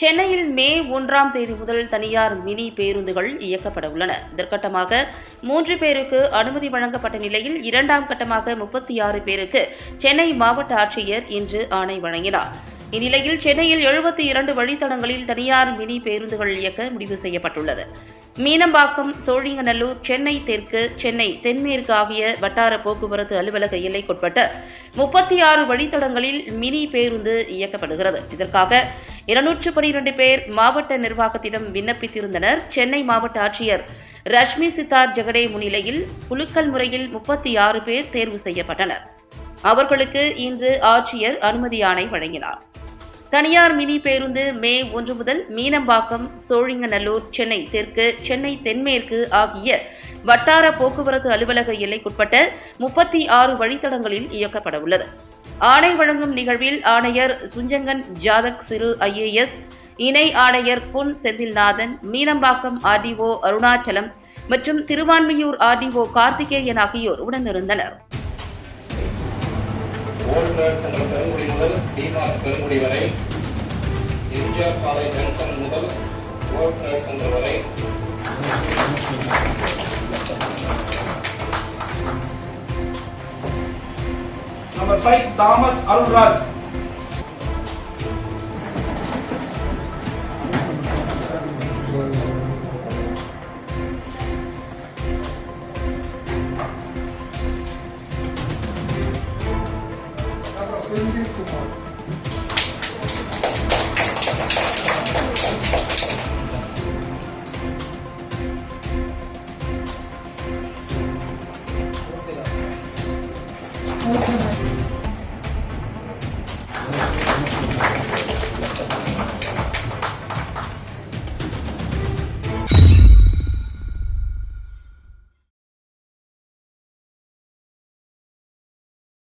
சென்னையில் மே 1ஆம் தேதி முதல் தனியார் மினி பேருந்துகள் இயக்கப்பட உள்ளன. இதற்கட்டமாக 3 பேருக்கு அனுமதி வழங்கப்பட்ட நிலையில் 2ஆம் கட்டமாக 36 பேருக்கு சென்னை மாவட்ட ஆட்சியர் இன்று ஆணை வழங்கினார். இந்நிலையில் சென்னையில் 72 வழித்தடங்களில் தனியார் மினி பேருந்துகள் இயக்க முடிவு செய்யப்பட்டுள்ளது. மீனம்பாக்கம், சோழிங்கநல்லூர், சென்னை தெற்கு, சென்னை தென்மேற்கு ஆகிய வட்டார போக்குவரத்து அலுவலக எல்லைக்குட்பட்ட 36 வழித்தடங்களில் மினி பேருந்து இயக்கப்படுகிறது. இதற்காக 212 பேர் மாவட்ட நிர்வாகத்திடம் விண்ணப்பித்திருந்தனர். சென்னை மாவட்ட ஆட்சியர் ரஷ்மி சித்தார் ஜெகடே முன்னிலையில் குலுக்கல் முறையில் 36 பேர் தேர்வு செய்யப்பட்டனர். அவர்களுக்கு இன்று ஆட்சியர் அனுமதி ஆணை வழங்கினார். தனியார் மினி பேருந்து மே 1 முதல் மீனம்பாக்கம், சோழிங்கநல்லூர், சென்னை தெற்கு, சென்னை தென்மேற்கு ஆகிய வட்டார போக்குவரத்து அலுவலக எல்லைக்குட்பட்ட 36 வழித்தடங்களில் இயக்கப்பட உள்ளது. ஆணை வழங்கும் நிகழ்வில் ஆணையர் சுஞ்சங்கன் ஜாதக் சிறு IAS, இணை ஆணையர் பொன் செந்தில்நாதன், மீனம்பாக்கம் RDO அருணாச்சலம் மற்றும் திருவான்மியூர் RDO கார்த்திகேயன் ஆகியோர் உடனிருந்தனர். பெருங்குடி முதல் டிமார்ட் பெருங்குடி வரை, எம்ஜிஆர் சாலை ஜங்ஷன் முதல் ஓல்ட் ட்ரேட் சென்டர் வரை, Number 5, Thomas Arulraj.